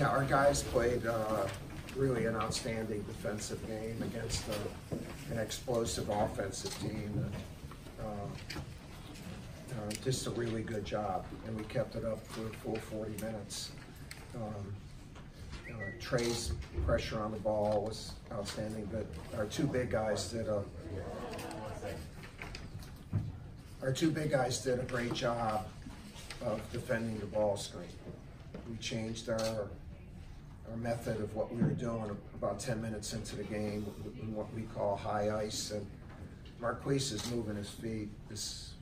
Yeah, our guys played really an outstanding defensive game against an explosive offensive team. Just a really good job, and we kept it up for a full 40 minutes. Trey's pressure on the ball was outstanding, but our two big guys did a great job of defending the ball screen. We changed our method of what we were doing about 10 minutes into the game in what we call high ice, and Marquise is moving his feet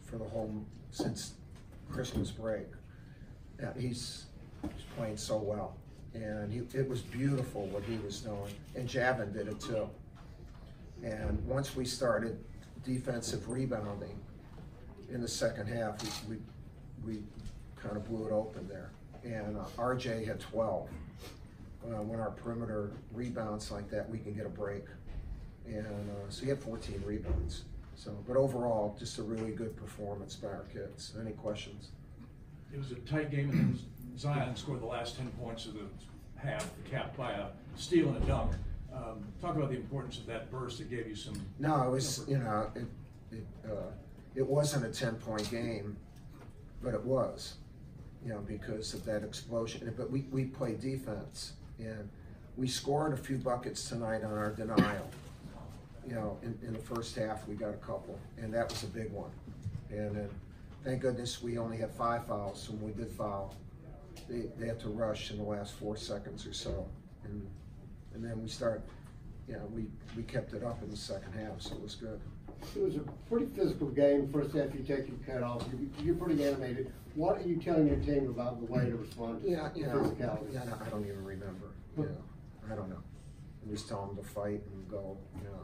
for the whole since Christmas break. Yeah, he's playing so well, and it was beautiful what he was doing, and Javin did it too. And once we started defensive rebounding in the second half, we kind of blew it open there. And RJ had 12. When our perimeter rebounds like that, we can get a break. And so he had 14 rebounds. So, but overall, just a really good performance by our kids. Any questions? It was a tight game, and then Zion scored the last 10 points of the half, capped by a steal and a dunk. Talk about the importance of that burst that gave you some. No, it was, you know, it wasn't a 10-point game, but it was, you know, because of that explosion. But we played defense, and we scored a few buckets tonight on our denial. You know, in the first half we got a couple, and that was a big one. And then, thank goodness we only had 5 fouls, so when we did foul, they had to rush in the last 4 seconds or so. And then we started, you know, we kept it up in the second half, so it was good. It was a pretty physical game. First half, you take your cut off. You're pretty animated. What are you telling your team about the way to respond to physicality? Yeah, I don't even remember. You know, I don't know. I just tell them to fight and go. You know,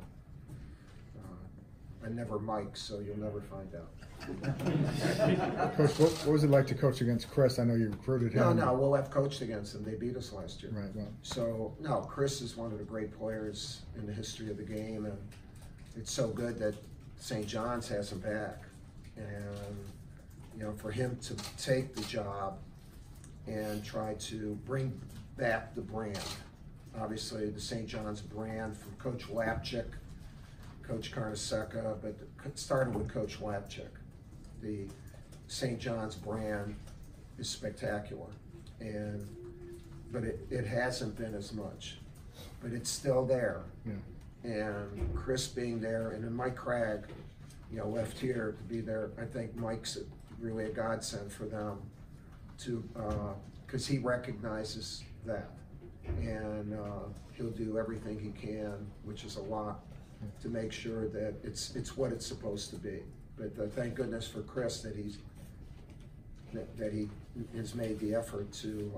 I never mic, so you'll never find out. Coach, what was it like to coach against Chris? I know you recruited him. No, we'll have coached against him. They beat us last year. Right. Well. So no, Chris is one of the great players in the history of the game, and it's so good that St. John's has him back. And you know, for him to take the job and try to bring back the brand, obviously the St. John's brand from Coach Lapchick, Coach Karnaseka, but it started with Coach Lapchick. The St. John's brand is spectacular, but it hasn't been as much, but it's still there. Yeah. And Chris being there, and then Mike Cragg, you know, left here to be there. I think Mike's really a godsend for them to, because he recognizes that, and he'll do everything he can, which is a lot, to make sure that it's what it's supposed to be. But thank goodness for Chris that he has made the effort to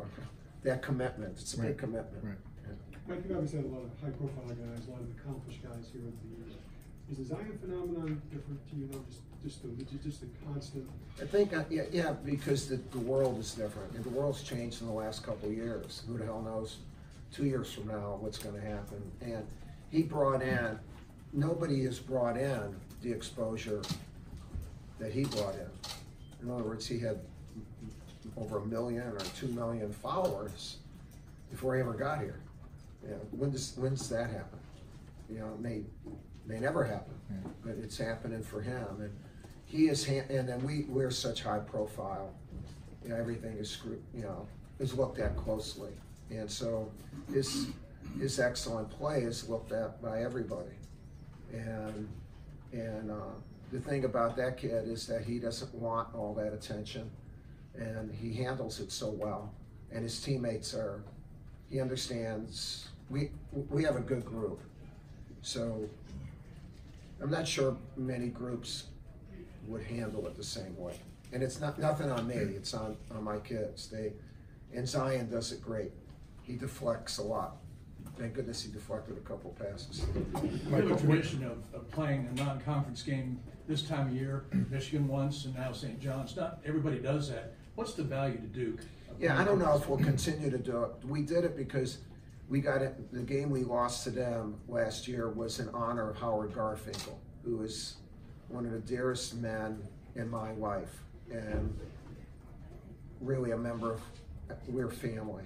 that commitment. It's a big commitment. Right. Yeah. Mike, you've obviously had a lot of high-profile guys, a lot of accomplished guys here over the years. Is the Zion phenomenon different to you now? Just the constant. I think yeah, because the world is different, and the world's changed in the last couple of years. Who the hell knows 2 years from now what's going to happen? And he brought in. Nobody has brought in the exposure that he brought in. In other words, he had over 1 million or 2 million followers before he ever got here. You know, when does that happen? You know, it may never happen, but it's happening for him. And he is, and then we're such high profile. You know, everything is is looked at closely, and so his excellent play is looked at by everybody. And the thing about that kid is that he doesn't want all that attention, and he handles it so well. And his teammates he understands. We have a good group, so I'm not sure many groups would handle it the same way. And it's nothing on me. It's on my kids. And Zion does it great. He deflects a lot. Thank goodness he deflected a couple passes. We have a tradition of playing a non-conference game this time of year. Michigan once, and now St. John's. Not everybody does that. What's the value to Duke? Yeah, I don't know if we'll continue to do it. We did it because we got it. The game we lost to them last year was in honor of Howard Garfinkel, who is one of the dearest men in my life, and really a member of, we're family.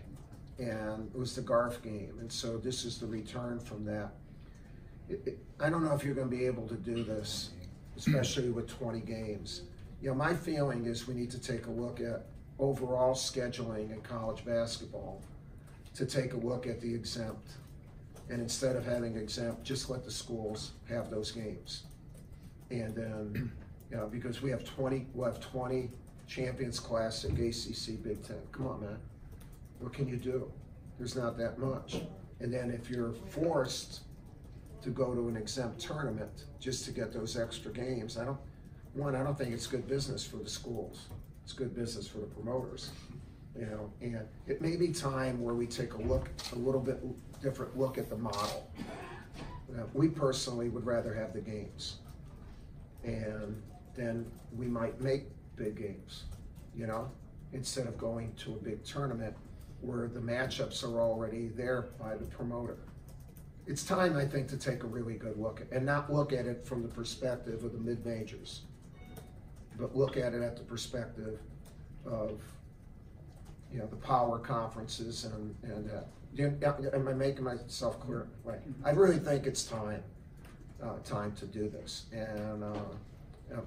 and it was the Garf game, and so this is the return from that. I don't know if you're going to be able to do this, especially with 20 games. You know, my feeling is we need to take a look at overall scheduling in college basketball, to take a look at the exempt, and instead of having exempt, just let the schools have those games. And then, you know, because we'll have 20 Champions Classic, ACC, Big Ten. Come on, man. What can you do? There's not that much. And then if you're forced to go to an exempt tournament just to get those extra games, I don't think it's good business for the schools. It's good business for the promoters, you know. And it may be time where we take a little bit different look at the model. We personally would rather have the games, and then we might make big games, you know, instead of going to a big tournament where the matchups are already there by the promoter. It's time, I think, to take a really good look at, and not look at it from the perspective of the mid-majors, but look at it at the perspective of, you know, the power conferences am I making myself clear? Right. I really think it's time to do this, and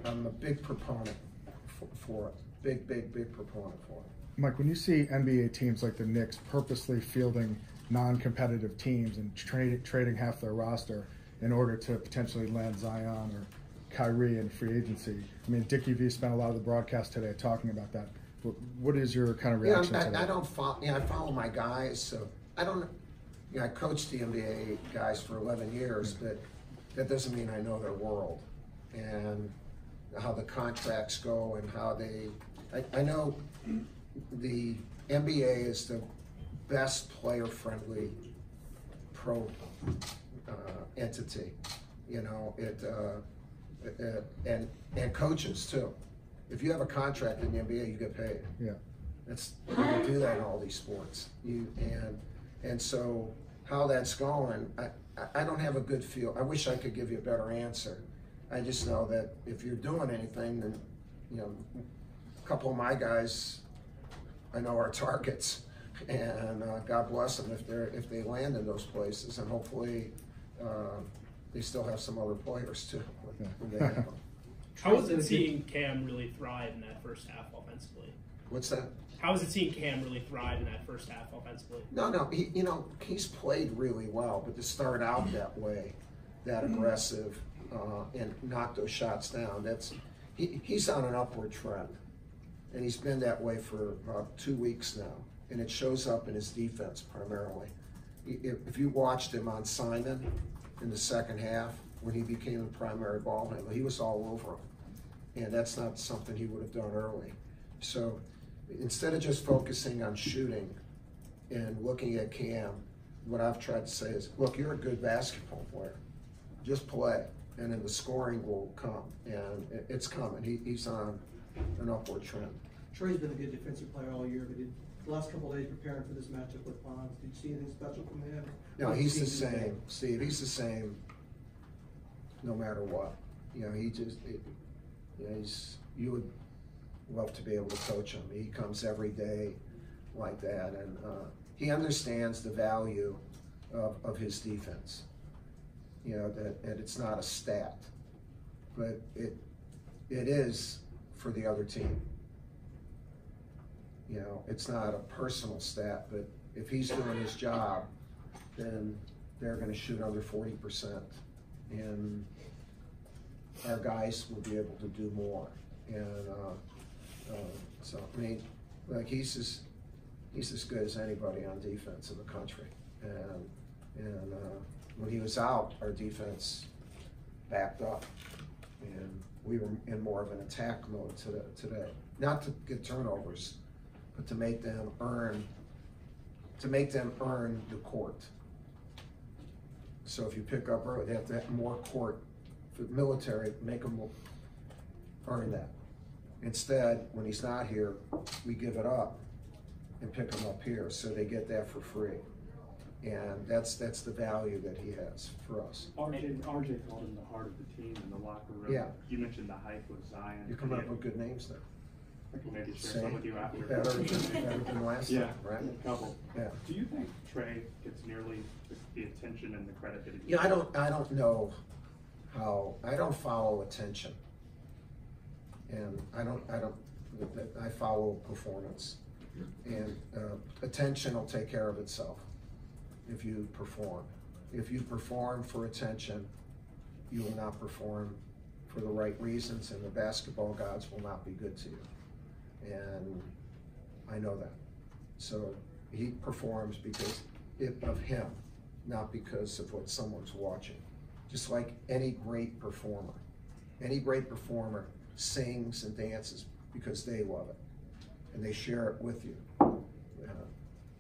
I'm a big proponent for it. Big proponent for it. Mike, when you see NBA teams like the Knicks purposely fielding non-competitive teams and trading half their roster in order to potentially land Zion or Kyrie in free agency, I mean, Dickie V spent a lot of the broadcast today talking about that. What is your kind of reaction to that? I don't follow. You know, I follow my guys, so I don't. You know, I coached the NBA guys for 11 years, but that doesn't mean I know their world and how the contracts go and how they. I know the NBA is the best player-friendly pro entity. You know, and coaches too. If you have a contract in the NBA, you get paid. Yeah, you don't do that in all these sports. And so how that's going, I don't have a good feel. I wish I could give you a better answer. I just know that if you're doing anything, then, you know, a couple of my guys, I know are targets, and God bless them if they land in those places, and hopefully they still have some other players too. When they have them. How was it seeing Cam really thrive in that first half offensively? What's that? How was it seeing Cam really thrive in that first half offensively? No, he's played really well, but to start out that way, that aggressive, and knock those shots down, he's on an upward trend, and he's been that way for about 2 weeks now, and it shows up in his defense primarily. If you watched him on Simon in the second half, when he became the primary ball handler, he was all over him, and that's not something he would have done early. So instead of just focusing on shooting and looking at Cam, what I've tried to say is, look, you're a good basketball player. Just play, and then the scoring will come, and it's coming. He's on an upward trend. Trey's been a good defensive player all year, but the last couple of days preparing for this matchup with Bonds, did you see anything special from him? No, he's the same, Steve. He's the same no matter what. You know, you would love to be able to coach him. He comes every day like that, and he understands the value of his defense. You know, that it's not a stat, but it is for the other team. You know, it's not a personal stat, but if he's doing his job, then they're going to shoot under 40%, and our guys will be able to do more. And so, I mean, like he's as good as anybody on defense in the country. And when he was out, our defense backed up, and we were in more of an attack mode today. Not to get turnovers, but to make them earn the court. So if you pick up early, they have to have more court. For the military, make them earn that. Instead, when he's not here, we give it up and pick him up here, so they get that for free. And that's the value that he has for us. RJ called him the heart of the team in the locker room. Yeah. You mentioned the hype with Zion. You're coming up with good names there. I can maybe share Same. some with you after. Better than last Yeah, time, right? a couple. Yeah. Do you think Trey gets nearly the attention and the credit that he Yeah, I don't know how, I don't follow attention. And I follow performance. And attention will take care of itself if you perform. If you perform for attention, you will not perform for the right reasons, and the basketball gods will not be good to you. And I know that. So he performs because of him, not because of what someone's watching. Just like any great performer. Any great performer sings and dances because they love it. And they share it with you.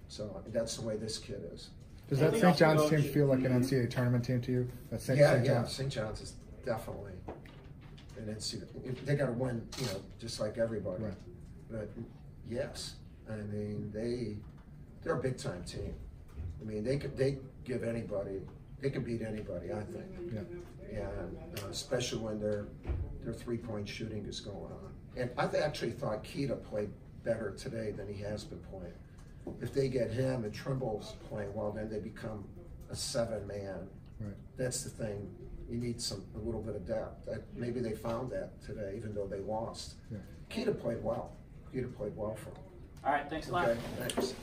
So that's the way this kid is. Does that St. John's team feel like an NCAA tournament team to you? That St. John's? St. John's is definitely an NCAA. They got to win, just like everybody. Right. But yes, I mean they're a big time team. I mean they give anybody, they can beat anybody. I think. Yeah. And especially when their 3-point shooting is going on. And I've actually thought Keita played better today than he has been playing. If they get him and Trimble's playing well, then they become a 7-man. Right. That's the thing. You need a little bit of depth. Maybe they found that today, even though they lost. Yeah. Keita played well. Keita played well for them. All right, thanks a lot. Okay, thanks.